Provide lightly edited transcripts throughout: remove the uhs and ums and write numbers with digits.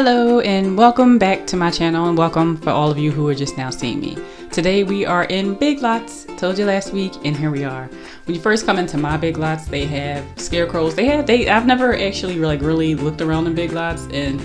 Hello and welcome back to my channel, and welcome for all of you who are just now seeing me. Today we are in Big Lots. Told you last week, and here we are. When you first come into my Big Lots, they have scarecrows. I've never actually really looked around in Big Lots, and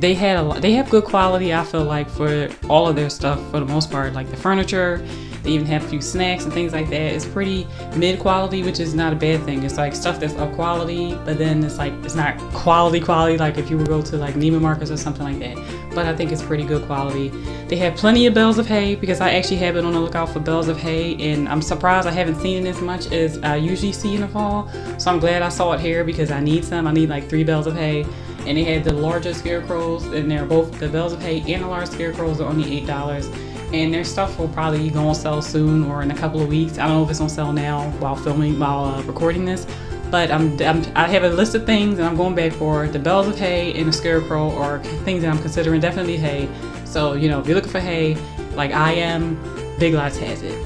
they have good quality. I feel like for all of their stuff for the most part, like the furniture. They even have a few snacks and things like that. It's pretty mid quality, which is not a bad thing. It's like stuff that's of quality, but then it's not quality like if you would go to like Neiman Marcus or something like that. But I think it's pretty good quality. They have plenty of bales of hay because I actually have been on the lookout for bales of hay, and I'm surprised I haven't seen it as much as I usually see in the fall. So I'm glad I saw it here because I need some. I need like 3 bales of hay. And they had the larger scarecrows, and they're both the bales of hay and the large scarecrows are only $8. And their stuff will probably go on sale soon or in a couple of weeks. I don't know if it's on sale now while recording this, but I have a list of things and I'm going back for the bales of hay and the scarecrow are things that I'm considering definitely hay. So, you know, if you're looking for hay, like I am, Big Lots has it.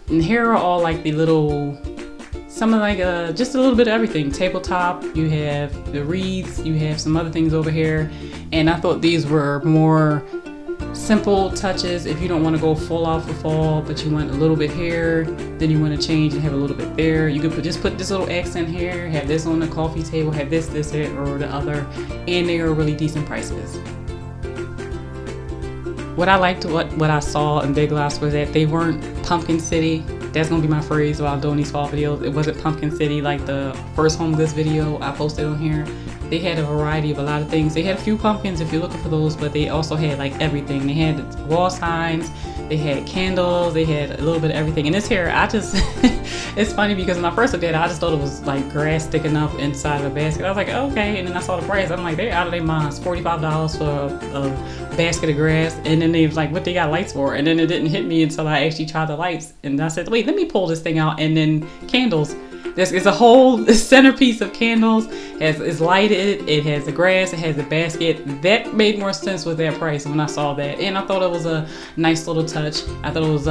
And here are all like the little, just a little bit of everything. Tabletop, you have the wreaths, you have some other things over here. And I thought these were more simple touches if you don't want to go full out for fall, but you want a little bit here, then you want to change and have a little bit there. You could just put this little accent here, have this on the coffee table, have this, or the other, and they are really decent prices. What I liked, what I saw in Big Lots was that they weren't Pumpkin City. That's gonna be my phrase while I'm doing these fall videos. It wasn't Pumpkin City like the first Home Goods video I posted on here. They had a variety of a lot of things. They had a few pumpkins if you're looking for those, but they also had like everything. They had wall signs, they had candles, they had a little bit of everything. And this here, it's funny because when I first looked at it, I just thought it was like grass sticking up inside of a basket. I was like, okay, and then I saw the price. I'm like, they're out of their minds. $45 for a basket of grass. And then they was like, what they got lights for? And then it didn't hit me until I actually tried the lights. And I said, wait, let me pull this thing out. And then candles. It's a whole centerpiece of candles. It's lighted, it has the grass, it has the basket. That made more sense with that price when I saw that. And I thought it was a nice little touch. I thought it was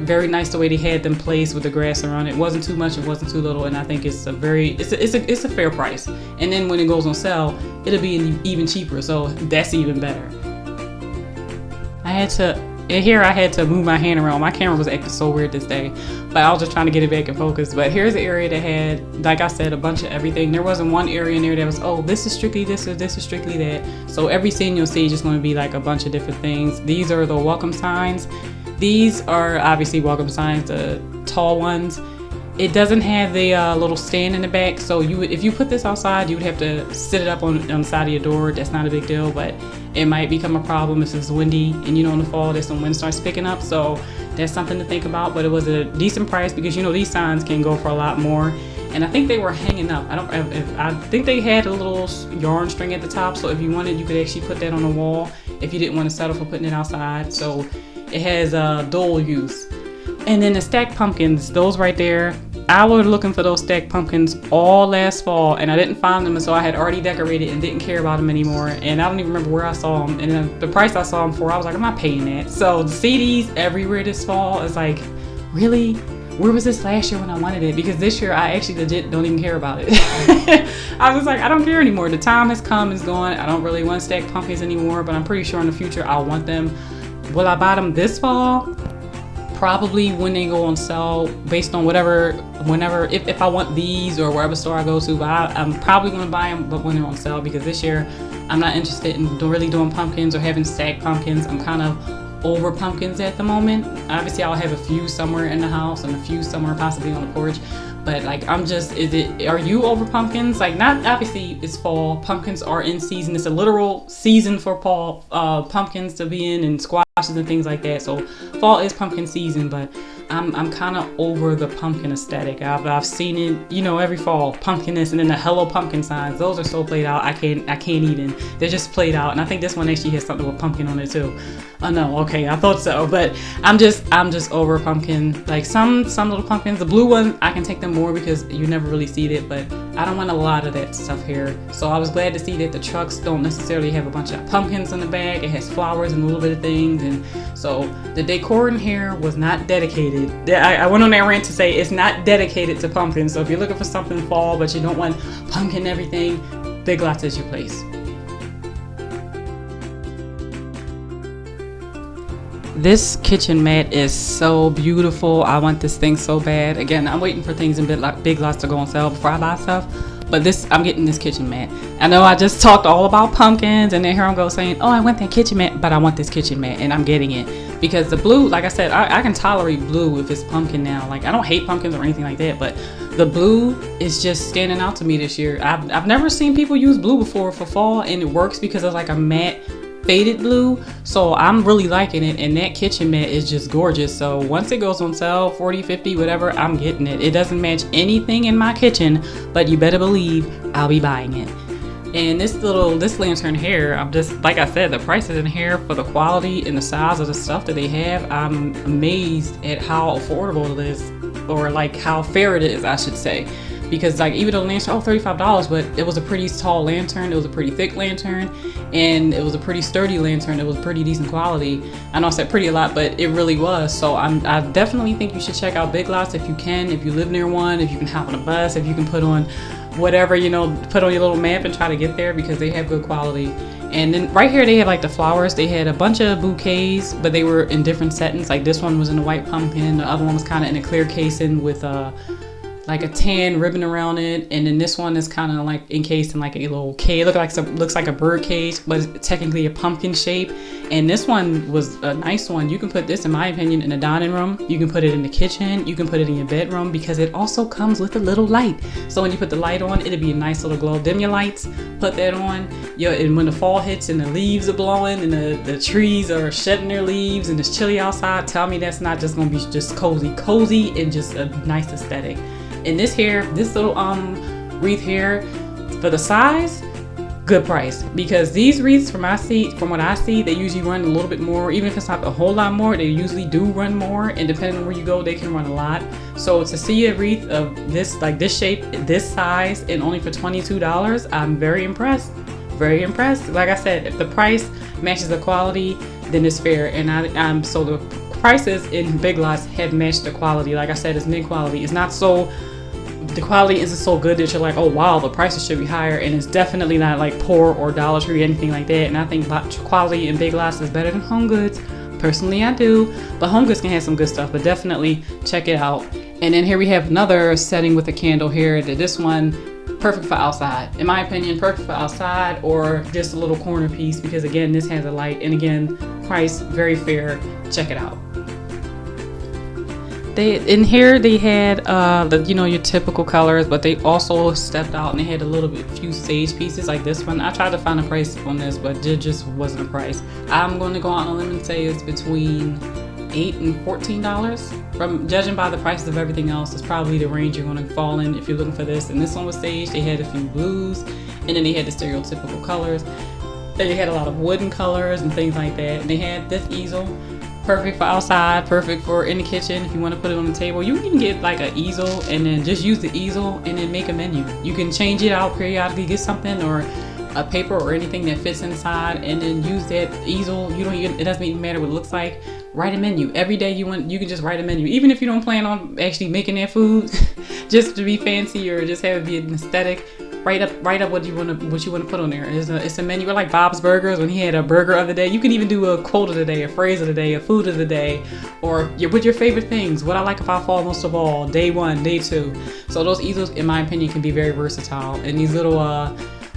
very nice the way they had them placed with the grass around it. It wasn't too much, it wasn't too little, and I think it's a fair price. And then when it goes on sale, it'll be even cheaper, so that's even better. I had to move my hand around. My camera was acting so weird this day, but I was just trying to get it back in focus. But here's the area that had, like I said, a bunch of everything. There wasn't one area in there that was, oh, this is strictly this or this is strictly that. So every scene you'll see is just going to be like a bunch of different things. These are the welcome signs. These are obviously welcome signs, the tall ones. It doesn't have the little stand in the back, so if you put this outside, you would have to sit it up on the side of your door. That's not a big deal, but it might become a problem if it's windy, and you know in the fall there's some wind starts picking up, so that's something to think about. But it was a decent price because you know these signs can go for a lot more, and I think they were hanging up. I think they had a little yarn string at the top, so if you wanted, you could actually put that on the wall if you didn't want to settle for putting it outside. So it has dual use. And then the stacked pumpkins, those right there, I was looking for those stacked pumpkins all last fall and I didn't find them, and so I had already decorated and didn't care about them anymore, and I don't even remember where I saw them, and the price I saw them for, I was like, I'm not paying that. So to see these everywhere this fall is like, really? Where was this last year when I wanted it? Because this year I actually legit don't even care about it. I was like, I don't care anymore. The time has come, it's gone. I don't really want stacked pumpkins anymore, but I'm pretty sure in the future I'll want them. Will I buy them this fall? Probably when they go on sale, based on if I want these or wherever store I go to. But I'm probably going to buy them, but when they're on sale, because this year I'm not interested in really doing pumpkins or having stacked pumpkins. I'm kind of over pumpkins at the moment. Obviously I'll have a few somewhere in the house and a few somewhere possibly on the porch, but like are you over pumpkins? Like, not obviously it's fall, pumpkins are in season, it's a literal season for fall, pumpkins to be in and squashes and things like that. So fall is pumpkin season, but I'm kind of over the pumpkin aesthetic. I've seen it, you know, every fall, pumpkin this, and then the Hello Pumpkin signs. Those are so played out. I can't even. They're just played out, and I think this one actually has something with pumpkin on it too. Oh no, okay, I thought so, but I'm just over pumpkin. Like some little pumpkins, the blue one, I can take them more because you never really see it, but I don't want a lot of that stuff here. So I was glad to see that the trucks don't necessarily have a bunch of pumpkins in the back. It has flowers and a little bit of things, and so the decor in here was not dedicated. I went on that rant to say it's not dedicated to pumpkins. So if you're looking for something fall but you don't want pumpkin everything, Big Lots is your place. This kitchen mat is so beautiful. I want this thing so bad. Again, I'm waiting for things in Big Lots to go on sale before I buy stuff. But I'm getting this kitchen mat. I know I just talked all about pumpkins, and then here I'm going saying, oh, I want that kitchen mat, but I want this kitchen mat, and I'm getting it. Because the blue, like I said, I can tolerate blue if it's pumpkin now. Like, I don't hate pumpkins or anything like that, but the blue is just standing out to me this year. I've never seen people use blue before for fall, and it works because it's like a matte faded blue, so I'm really liking it, and that kitchen mat is just gorgeous. So once it goes on sale, 40, 50, whatever, I'm getting it. It doesn't match anything in my kitchen, but you better believe I'll be buying it. And this lantern here, I'm just, like I said, the prices in here for the quality and the size of the stuff that they have, I'm amazed at how affordable it is, or like how fair it is, I should say. Because like, even though the lantern, $35, but it was a pretty tall lantern, it was a pretty thick lantern, and it was a pretty sturdy lantern. It was pretty decent quality. I know I said pretty a lot, but it really was. So I definitely think you should check out Big Lots if you can, if you live near one, if you can hop on a bus, if you can put on whatever, put on your little map and try to get there, because they have good quality. And then right here they have like the flowers. They had a bunch of bouquets, but they were in different settings. Like this one was in a white pumpkin, the other one was kind of in a clear casing with like a tan ribbon around it, and then this one is kind of like encased in like a little cage. Looks like a bird cage, but it's technically a pumpkin shape. And this one was a nice one. You can put this, in my opinion, in the dining room. You can put it in the kitchen. You can put it in your bedroom, because it also comes with a little light. So when you put the light on, it'll be a nice little glow. Dim your lights, put that on. And when the fall hits and the leaves are blowing and the trees are shedding their leaves and it's chilly outside, tell me that's not just gonna be just cozy and just a nice aesthetic. And this little wreath here, for the size, good price. Because these wreaths, from what I see, they usually run a little bit more. Even if it's not a whole lot more, they usually do run more. And depending on where you go, they can run a lot. So to see a wreath of this, like this shape, this size, and only for $22, I'm very impressed. Very impressed. Like I said, if the price matches the quality, then it's fair. And so the prices in Big Lots have matched the quality. Like I said, it's mid quality. It's not so, the quality isn't so good that you're like, oh wow, the prices should be higher. And it's definitely not like poor or Dollar Tree or anything like that. And I think quality in Big Lots is better than Home Goods. Personally, I do. But Home Goods can have some good stuff, but definitely check it out. And then here we have another setting with a candle here. This one, perfect for outside. In my opinion, perfect for outside or just a little corner piece, because again, this has a light, and again, price very fair. Check it out. In here they had your typical colors, but they also stepped out and they had few sage pieces like this one. I tried to find a price on this, but it just wasn't a price. I'm going to go out on a limb and say it's between $8 and $14. From judging by the prices of everything else, it's probably the range you're going to fall in if you're looking for this. And this one was sage. They had a few blues, and then they had the stereotypical colors. They had a lot of wooden colors and things like that. And they had this easel. Perfect for outside, perfect for in the kitchen. If you want to put it on the table, you can even get like an easel and then just use the easel and then make a menu. You can change it out periodically, get something or a paper or anything that fits inside, and then use that easel. It doesn't even matter what it looks like. Write a menu every day. You can just write a menu, even if you don't plan on actually making that food, just to be fancy or just have it be an aesthetic. Write up what you want to put on there. It's a menu. Like Bob's Burgers, when he had a burger of the day. You can even do a quote of the day, a phrase of the day, a food of the day, or with your favorite things. What I like about fall most of all, day 1, day 2. So those easels, in my opinion, can be very versatile. And these little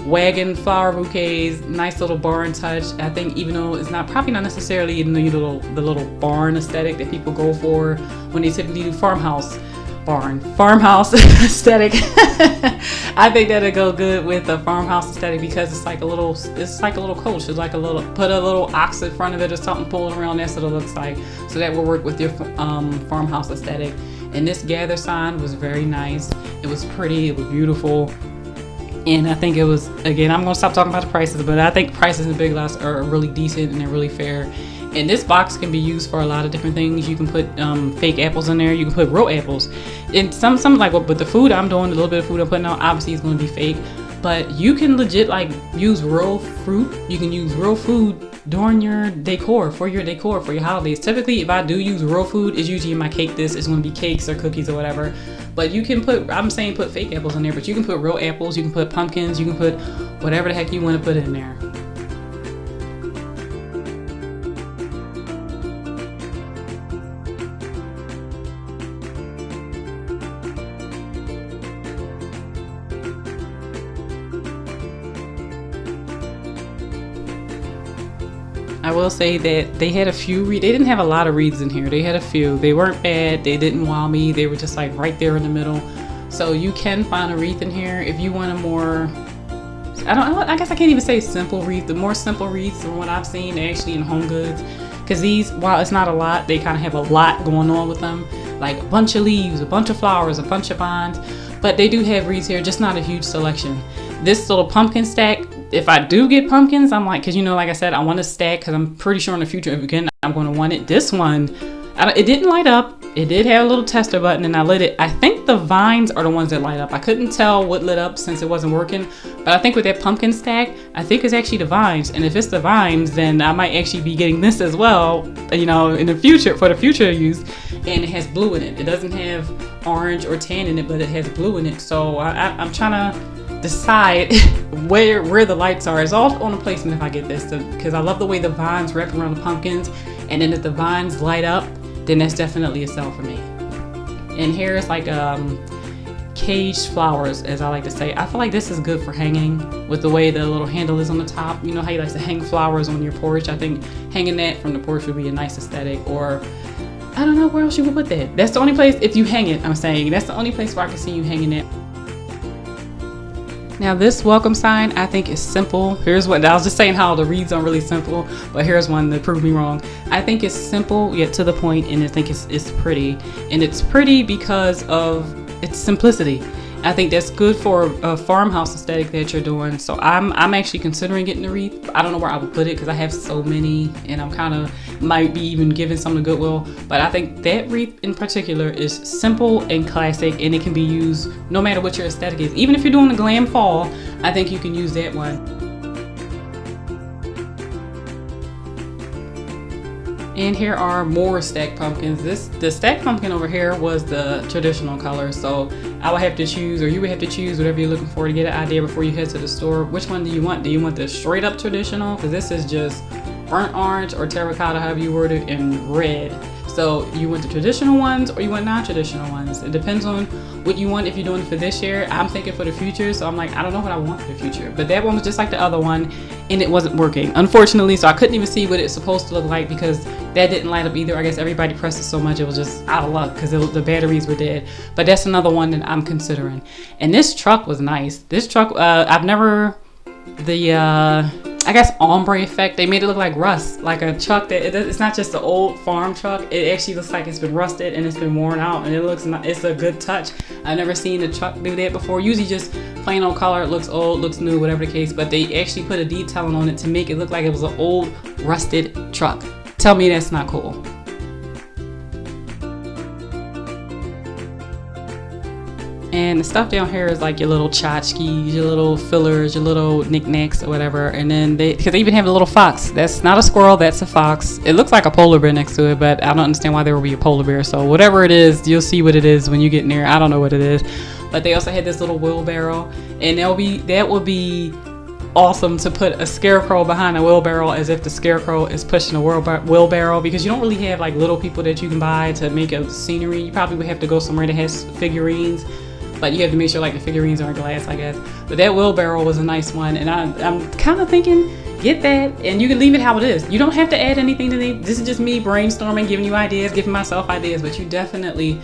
wagon flower bouquets, nice little barn touch. I think even though it's probably not necessarily the little barn aesthetic that people go for when they typically do farmhouse aesthetic. I think that'll go good with the farmhouse aesthetic, because it's like a little coach. It's like put a little ox in front of it or something, pull it around. That's what it looks like. So that will work with your farmhouse aesthetic. And this gather sign was very nice. It was pretty. It was beautiful. And I think it was, again, I'm going to stop talking about the prices, but I think prices in Big Lots are really decent and they're really fair. And this box can be used for a lot of different things. You can put fake apples in there. You can put real apples. And some like, but the food I'm doing, the little bit of food I'm putting out, obviously is going to be fake. But you can legit like use real fruit. You can use real food during your decor, for your holidays. Typically, if I do use real food, it's usually in my cake dish. It's going to be cakes or cookies or whatever. But you can put fake apples in there, but you can put real apples. You can put pumpkins. You can put whatever the heck you want to put in there. will say that they had a few they didn't have a lot of reeds in here. They had a few. They weren't bad. They didn't wow me. They were just like right there in the middle. So you can find a wreath in here if you want a more, I guess I can't even say simple wreath. The more simple wreaths from what I've seen actually in Home Goods, because these, while it's not a lot, they kind of have a lot going on with them, like a bunch of leaves, a bunch of flowers, a bunch of vines. But they do have wreaths here, just not a huge selection. This little pumpkin stack, if I do get pumpkins, I'm like, because like I said, I want to stack, because I'm pretty sure in the future, again, I'm going to want it. This one, it didn't light up. It did have a little tester button, and I lit it. I think the vines are the ones that light up. I couldn't tell what lit up since it wasn't working, but I think with that pumpkin stack, I think it's actually the vines. And if it's the vines, then I might actually be getting this as well, in the future, for the future use. And it has blue in it. It doesn't have orange or tan in it, but it has blue in it. So I'm trying to decide where the lights are. It's all on the placement if I get this, because I love the way the vines wrap around the pumpkins, and then if the vines light up, then that's definitely a sell for me. And here is like caged flowers, as I like to say. I feel like this is good for hanging with the way the little handle is on the top. You know how you like to hang flowers on your porch? I think hanging that from the porch would be a nice aesthetic. Or I don't know where else you would put that. That's the only place, if you hang it, I'm saying, that's the only place where I can see you hanging it. Now this welcome sign, I think is simple. Here's what, I was just saying how the reeds aren't really simple, but here's one that proved me wrong. I think it's simple yet to the point, and I think it's pretty. And it's pretty because of its simplicity. I think that's good for a farmhouse aesthetic that you're doing. So I'm actually considering getting a wreath. I don't know where I would put it because I have so many, and I'm kind of might be even giving some to Goodwill. But I think that wreath in particular is simple and classic, and it can be used no matter what your aesthetic is. Even if you're doing a glam fall, I think you can use that one. And here are more stacked pumpkins. The stacked pumpkin over here was the traditional color, so I would have to choose, or you would have to choose whatever you're looking for to get an idea before you head to the store. Which one do you want? Do you want the straight up traditional? Because this is just burnt orange or terracotta, however you word it, and red. So you want the traditional ones or you want non-traditional ones? It depends on what you want. If you're doing it for this year, I'm thinking for the future, so I'm like, I don't know what I want for the future. But that one was just like the other one, and it wasn't working, unfortunately. So I couldn't even see what it's supposed to look like because that didn't light up either. I guess everybody pressed it so much it was just out of luck because the batteries were dead. But that's another one that I'm considering. And this truck was nice. This truck, I've never, I guess ombre effect. They made it look like rust, like a truck that it's not just an old farm truck. It actually looks like it's been rusted and it's been worn out, and it's a good touch. I've never seen a truck do that before. Usually just plain old color. It looks old, looks new, whatever the case. But they actually put a detailing on it to make it look like it was an old rusted truck. Tell me that's not cool. And the stuff down here is like your little tchotchkes, your little fillers, your little knickknacks or whatever. And then because they even have a little fox. That's not a squirrel, that's a fox. It looks like a polar bear next to it, but I don't understand why there would be a polar bear. So whatever it is, you'll see what it is when you get near. I don't know what it is. But they also had this little wheelbarrow, and that would be awesome to put a scarecrow behind a wheelbarrow, as if the scarecrow is pushing a wheelbarrow, because you don't really have like little people that you can buy to make a scenery. You probably would have to go somewhere that has figurines. But you have to make sure like the figurines aren't glass, I guess. But that wheelbarrow was a nice one, and I'm kind of thinking, get that, and you can leave it how it is. You don't have to add anything to it. This is just me brainstorming, giving you ideas, giving myself ideas. But you definitely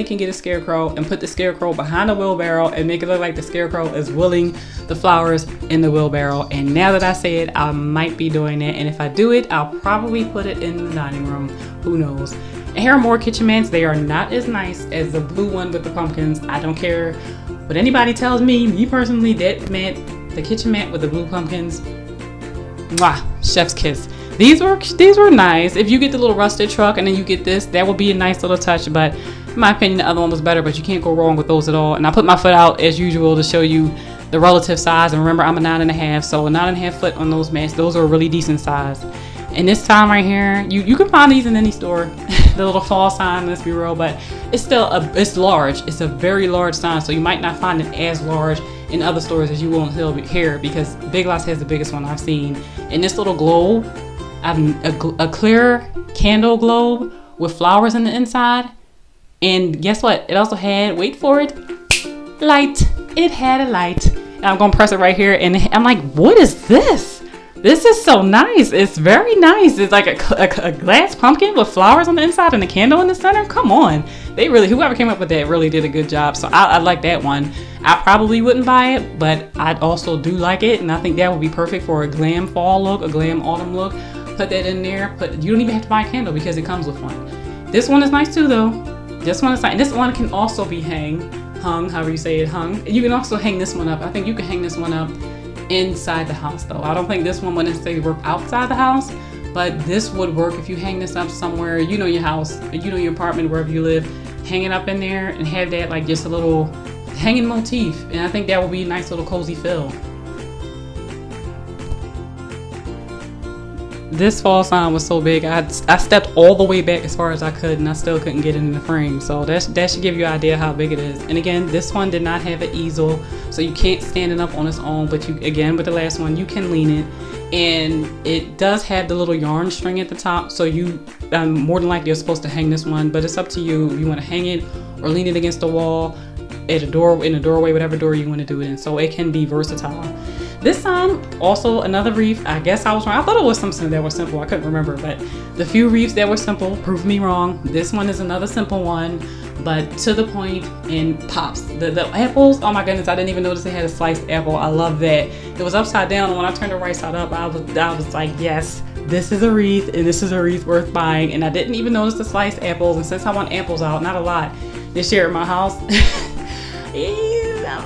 can get a scarecrow and put the scarecrow behind the wheelbarrow and make it look like the scarecrow is wheeling the flowers in the wheelbarrow. And now that I say it, I might be doing that. And if I do it, I'll probably put it in the dining room. Who knows? And here are more kitchen mats. They are not as nice as the blue one with the pumpkins. I don't care what anybody tells me personally, that mat, the kitchen mat with the blue pumpkins, mwah, chef's kiss. These were nice. If you get the little rusted truck and then you get this, that would be a nice little touch. But in my opinion, the other one was better, but you can't go wrong with those at all. And I put my foot out as usual to show you the relative size. And remember, I'm a 9.5, so a 9.5 foot on those mats. Those are a really decent size. And this time right here, you can find these in any store. The little fall sign, let's be real, but it's still it's large. It's a very large sign, so you might not find it as large in other stores as you will here, because Big Lots has the biggest one I've seen. And this little globe, a clear candle globe with flowers in the inside. And guess what? It also had, wait for it, light. It had a light. And I'm gonna press it right here, and I'm like, what is this? This is so nice. It's very nice. It's like a glass pumpkin with flowers on the inside and a candle in the center. Come on. Whoever came up with that really did a good job. So I like that one. I probably wouldn't buy it, but I also do like it. And I think that would be perfect for a glam fall look, a glam autumn look. Put that in there. You don't even have to buy a candle because it comes with one. This one is nice too though. This one is nice. And this one can also be hung, however you say it, hung. You can also hang this one up. I think you can hang this one up inside the house though. I don't think this one would necessarily work outside the house, but this would work if you hang this up somewhere, your house, your apartment, wherever you live, hang it up in there and have that like just a little hanging motif. And I think that would be a nice little cozy feel. This fall sign was so big, I stepped all the way back as far as I could and I still couldn't get it in the frame. So that should give you an idea how big it is. And again, this one did not have an easel, so you can't stand it up on its own, but again, with the last one, you can lean it. And it does have the little yarn string at the top, so you more than likely you're supposed to hang this one, but it's up to you if you want to hang it or lean it against the wall, at a door, in a doorway, whatever door you want to do it in. So it can be versatile. This time, also another wreath. I guess I was wrong. I thought it was something that was simple. I couldn't remember, but the few wreaths that were simple proved me wrong. This one is another simple one, but to the point and pops. The apples, oh my goodness, I didn't even notice they had a sliced apple. I love that. It was upside down, and when I turned it right side up, I was like, yes, this is a wreath, and this is a wreath worth buying. And I didn't even notice the sliced apples, and since I want apples out, not a lot, this year at my house,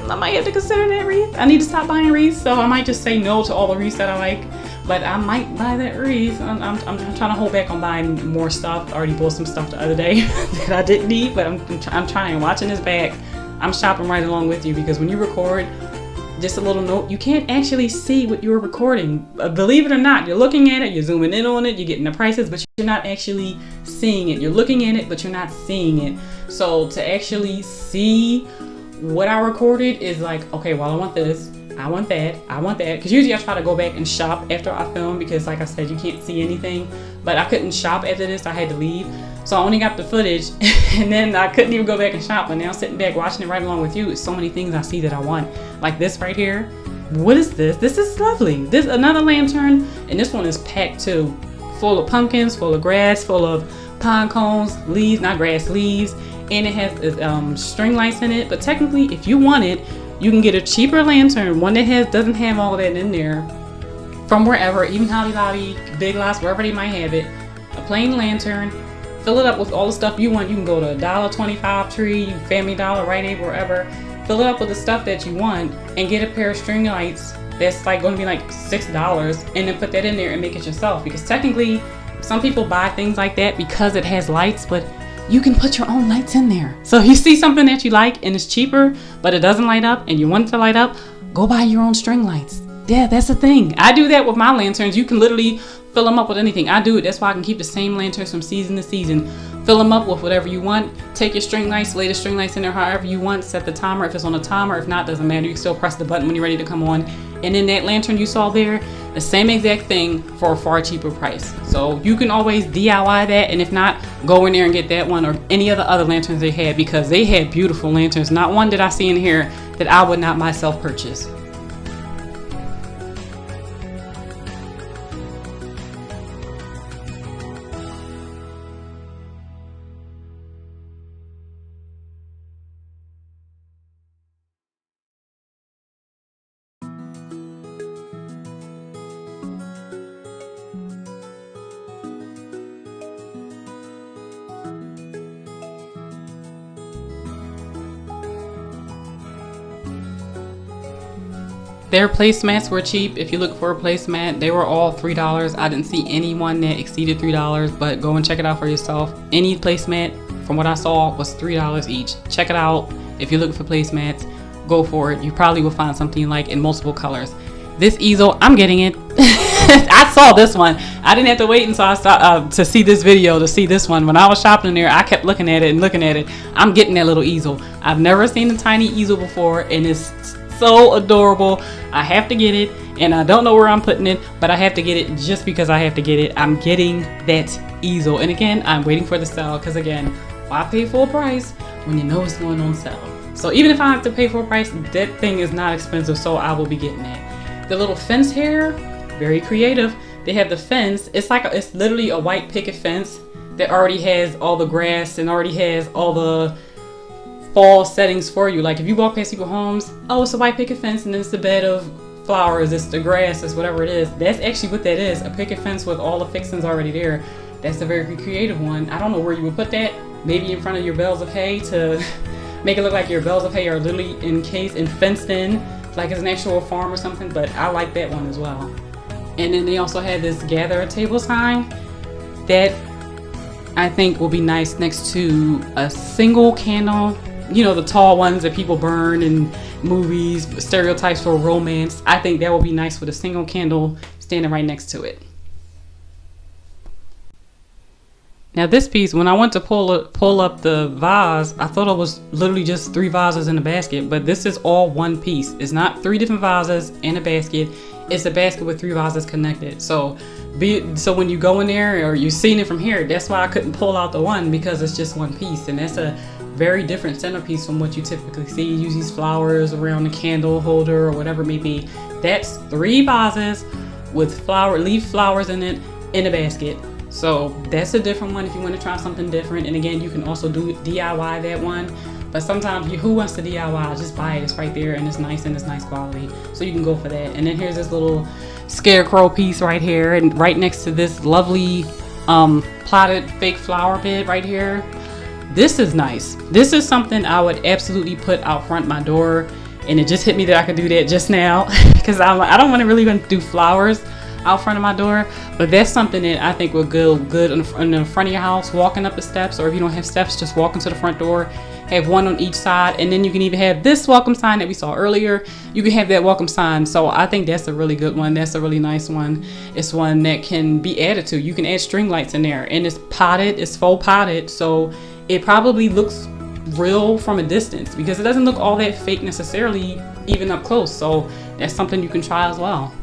I might have to consider that wreath. I need to stop buying wreaths, so I might just say no to all the wreaths that I like. But I might buy that wreath. I'm trying to hold back on buying more stuff. I already bought some stuff the other day that I didn't need, but I'm trying. Watching this back, I'm shopping right along with you, because when you record, just a little note, you can't actually see what you're recording. Believe it or not, you're looking at it, you're zooming in on it, you're getting the prices, but you're not actually seeing it. You're looking at it, but you're not seeing it. So to actually see what I recorded is like, okay, well, I want this, I want that, I want that. Because usually I try to go back and shop after I film, because like I said, you can't see anything. But I couldn't shop after this, I had to leave. So I only got the footage and then I couldn't even go back and shop. But now sitting back watching it right along with you, it's so many things I see that I want. Like this right here. What is this? This is lovely. This another lantern, and this one is packed too. Full of pumpkins, full of grass, full of pine cones, leaves, not grass, leaves. And it has string lights in it. But technically, if you want it, you can get a cheaper lantern, one that doesn't have all that in there, from wherever, even Hobby Lobby, Big Lots, wherever they might have it. A plain lantern, fill it up with all the stuff you want. You can go to $1.25 Tree, Family Dollar, Rite Aid, wherever. Fill it up with the stuff that you want and get a pair of string lights that's like going to be like $6, and then put that in there and make it yourself. Because technically, some people buy things like that because it has lights, but you can put your own lights in there. So if you see something that you like and it's cheaper, but it doesn't light up and you want it to light up, go buy your own string lights. Yeah, that's the thing. I do that with my lanterns. You can literally fill them up with anything. I do it. That's why I can keep the same lanterns from season to season. Fill them up with whatever you want. Take your string lights, lay the string lights in there however you want. Set the timer if it's on a timer. If not, doesn't matter. You can still press the button when you're ready to come on. And then that lantern you saw there, the same exact thing for a far cheaper price. So you can always DIY that, and if not, go in there and get that one or any of the other lanterns they had, because they had beautiful lanterns. Not one did I see in here that I would not myself purchase. Their placemats were cheap. If you look for a placemat, they were all $3. I didn't see anyone that exceeded $3, but go and check it out for yourself. Any placemat, from what I saw, was $3 each. Check it out. If you're looking for placemats, go for it. You probably will find something you like in multiple colors. This easel, I'm getting it. I saw this one. I didn't have to wait until I saw, to see this video to see this one. When I was shopping in there, I kept looking at it and looking at it. I'm getting that little easel. I've never seen a tiny easel before, and it's so adorable. I have to get it, and I don't know where I'm putting it, but I have to get it just because I have to get it. I'm getting that easel. And again, I'm waiting for the sale, because again, why pay full price when you know it's going on sale? So even if I have to pay full price, that thing is not expensive, so I will be getting it. The little fence hair, very creative. They have the fence. It's literally a white picket fence that already has all the grass and already has all the fall settings for you. Like if you walk past people's homes, oh, it's a white picket fence and then it's the bed of flowers, it's the grass, it's whatever it is. That's actually what that is, a picket fence with all the fixings already there. That's a very creative one. I don't know where you would put that. Maybe in front of your bales of hay to make it look like your bales of hay are literally encased and fenced in, like it's an actual farm or something, but I like that one as well. And then they also had this gather a table sign that I think will be nice next to a single candle. You know, the tall ones that people burn in movies, stereotypes for romance. I think that will be nice with a single candle standing right next to it. Now this piece, when I went to pull up the vase, I thought it was literally just 3 vases in a basket, but this is all one piece. It's not 3 different vases in a basket. It's a basket with 3 vases connected. So when you go in there or you've seen it from here, that's why I couldn't pull out the one, because it's just one piece, and that's a very different centerpiece from what you typically see. You use these flowers around the candle holder or whatever it may be. That's 3 vases with leaf flowers in it in a basket. So that's a different one if you want to try something different. And again, you can also do DIY that one. But sometimes who wants to DIY? Just buy it. It's right there and it's nice quality. So you can go for that. And then here's this little scarecrow piece right here, and right next to this lovely plotted fake flower bed right here. This is nice. This is something I would absolutely put out front my door, and it just hit me that I could do that just now because I don't want to really do flowers out front of my door, but that's something that I think will go good in the front of your house, walking up the steps, or if you don't have steps, just walking to the front door. Have one on each side, and then you can even have this welcome sign that we saw earlier. You can have that welcome sign. So I think that's a really good one. That's a really nice one. It's one that can be added to. You can add string lights in there, and it's potted, it's faux potted, so it probably looks real from a distance because it doesn't look all that fake necessarily even up close. So that's something you can try as well.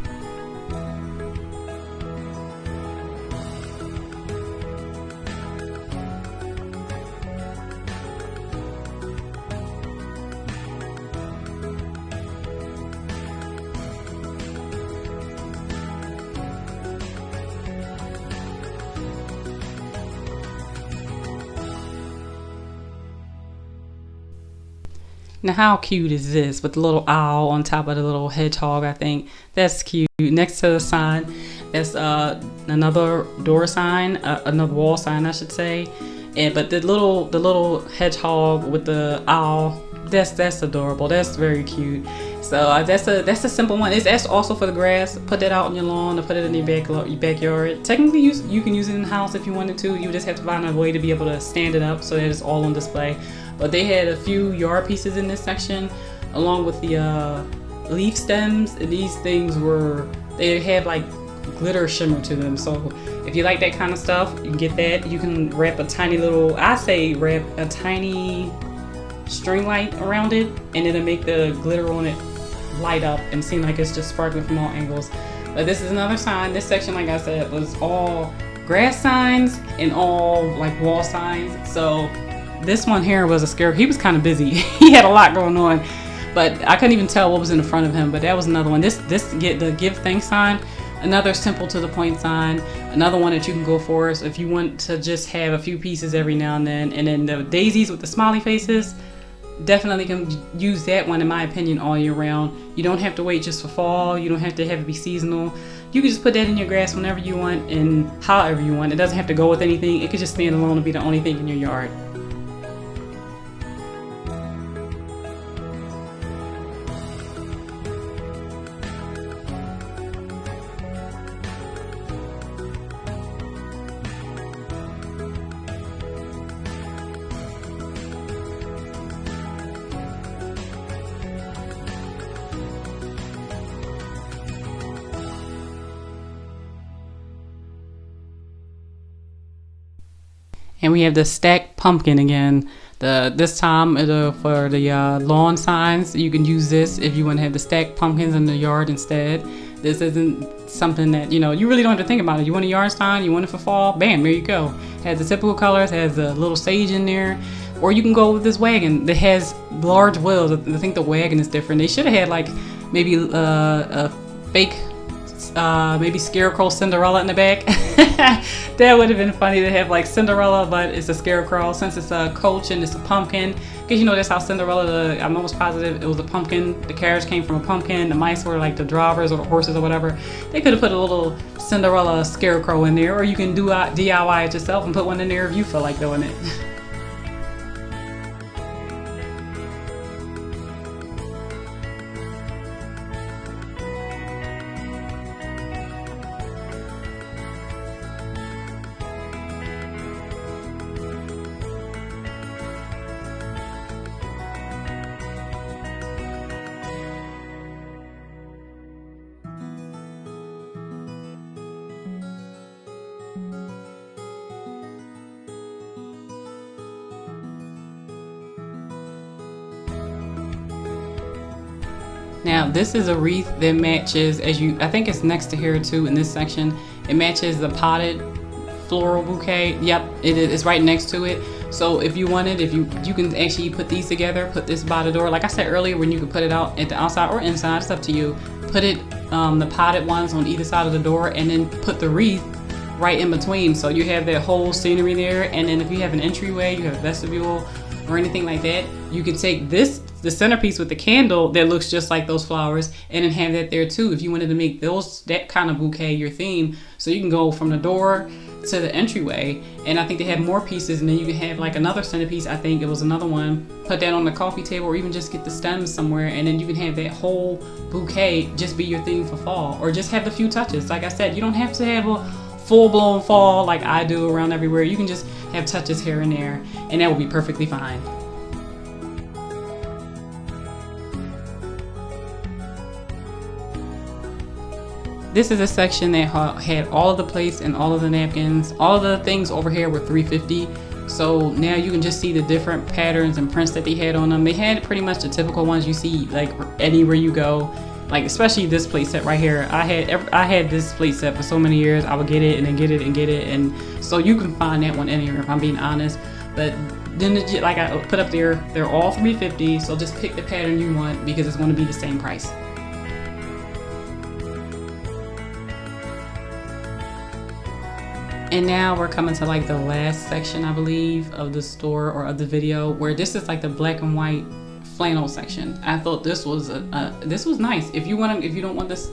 Now how cute is this with the little owl on top of the little hedgehog? I think that's cute. Next to the sign, that's another door sign, another wall sign I should say. But the little hedgehog with the owl, that's adorable. That's very cute. So that's a simple one. That's also for the grass. Put that out on your lawn or put it in your backyard. Technically, you can use it in the house if you wanted to. You just have to find a way to be able to stand it up so that it's all on display. But they had a few yard pieces in this section, along with the leaf stems. And these things they have like glitter shimmer to them. So if you like that kind of stuff, you can get that. You can wrap a tiny string light around it, and it'll make the glitter on it light up and seem like it's just sparkling from all angles. But this is another sign. This section, like I said, was all grass signs and all like wall signs. So this one here was a scarecrow. He was kind of busy. He had a lot going on, but I couldn't even tell what was in the front of him. But that was another one. The give thanks sign, another simple to the point sign, another one that you can go for. So if you want to just have a few pieces every now and then the daisies with the smiley faces, definitely can use that one in my opinion all year round. You don't have to wait just for fall. You don't have to have it be seasonal. You can just put that in your grass whenever you want and however you want. It doesn't have to go with anything. It could just stand alone and be the only thing in your yard. And we have the stacked pumpkin again. This time for the lawn signs, you can use this if you want to have the stacked pumpkins in the yard instead. This isn't something that, you really don't have to think about it. You want a yard sign, you want it for fall, bam, there you go. Has the typical colors, has a little sage in there. Or you can go with this wagon that has large wheels. I think the wagon is different. They should have had like maybe a fake maybe Scarecrow Cinderella in the back. That would have been funny to have like Cinderella, but it's a Scarecrow since it's a coach and it's a pumpkin. Because you know that's how Cinderella, I'm almost positive it was a pumpkin. The carriage came from a pumpkin. The mice were like the drivers or the horses or whatever. They could have put a little Cinderella Scarecrow in there, or you can do DIY it yourself and put one in there if you feel like doing it. Now this is a wreath that matches, I think it's next to here too in this section. It matches the potted floral bouquet. Yep, it is. It's right next to it. So if you wanted, you can actually put these together, put this by the door. Like I said earlier, when you could put it out at the outside or inside, it's up to you. Put it, the potted ones on either side of the door, and then put the wreath right in between. So you have that whole scenery there. And then if you have an entryway, you have a vestibule or anything like that, you can take the centerpiece with the candle that looks just like those flowers, and then have that there too if you wanted to make that kind of bouquet your theme. So you can go from the door to the entryway, and I think they had more pieces, and then you can have like another centerpiece. I think it was another one, put that on the coffee table, or even just get the stems somewhere, and then you can have that whole bouquet just be your theme for fall, or just have a few touches. Like I said, you don't have to have a full-blown fall like I do around everywhere. You can just have touches here and there, and that will be perfectly fine. This is a section that had all of the plates and all of the napkins. All of the things over here were $3.50. So now you can just see the different patterns and prints that they had on them. They had pretty much the typical ones you see like anywhere you go. Like especially this plate set right here. I had this plate set for so many years. I would get it and then get it and get it, and so you can find that one anywhere if I'm being honest. But then like I put up there, they're all $3.50. So just pick the pattern you want because it's going to be the same price. And now we're coming to like the last section, I believe, of the store or of the video, where this is like the black and white flannel section. I thought this was nice. If you don't want this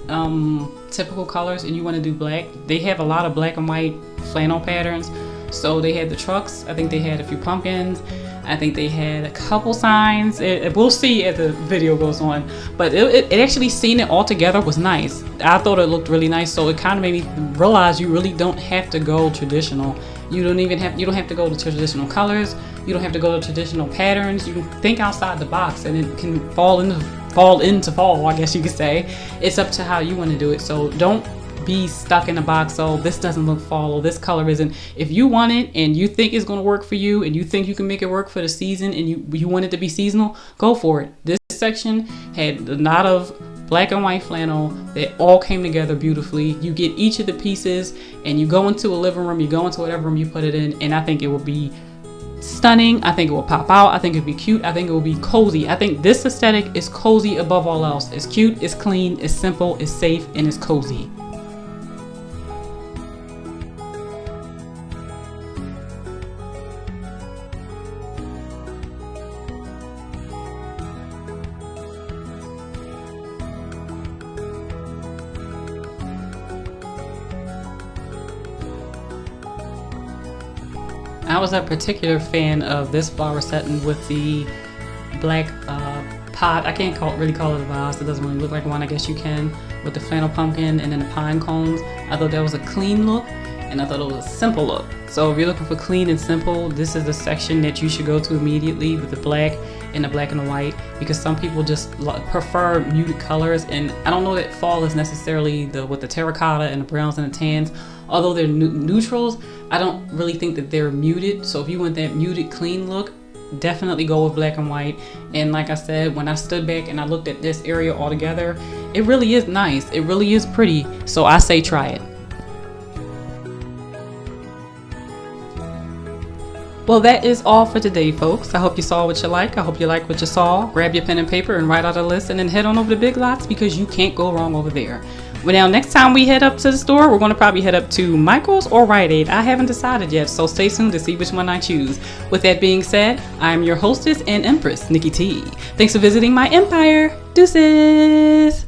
typical colors and you want to do black, they have a lot of black and white flannel patterns. So they had the trucks. I think they had a few pumpkins. I think they had a couple signs. We'll see as the video goes on. But it actually, seeing it all together was nice. I thought it looked really nice. So it kind of made me realize you really don't have to go traditional. You don't have to go to traditional colors. You don't have to go to traditional patterns. You can think outside the box, and it can fall into fall, I guess you could say. It's up to how you want to do it. So don't be stuck in a box. So this doesn't look fall, or this color isn't. If you want it and you think it's going to work for you, and you think you can make it work for the season, and you want it to be seasonal, go for it. This section had a lot of black and white flannel that all came together beautifully. You get each of the pieces and you go into a living room, you go into whatever room you put it in, and I think it will be stunning. I think it will pop out. I think it'll be cute. I think it will be cozy. I think this aesthetic is cozy above all else. It's cute, it's clean, it's simple, it's safe, and it's cozy. I was a particular fan of this flower setting with the black pot. I can't really call it a vase. It doesn't really look like one. I guess you can, with the flannel pumpkin and then the pine cones. I thought that was a clean look, and I thought it was a simple look. So if you're looking for clean and simple, this is the section that you should go to immediately, with the black and the white, because some people just prefer muted colors, and I don't know that fall is necessarily with the terracotta and the browns and the tans. Although they're neutrals, I don't really think that they're muted. So if you want that muted, clean look, definitely go with black and white. And like I said, when I stood back and I looked at this area all together, it really is nice. It really is pretty. So I say try it. Well, that is all for today, folks. I hope you saw what you like. I hope you like what you saw. Grab your pen and paper and write out a list, and then head on over to Big Lots, because you can't go wrong over there. Well, now next time we head up to the store, we're going to probably head up to Michael's or Rite Aid. I haven't decided yet, so stay tuned to see which one I choose. With that being said, I'm your hostess and empress, Nikki T. Thanks for visiting my empire. Deuces!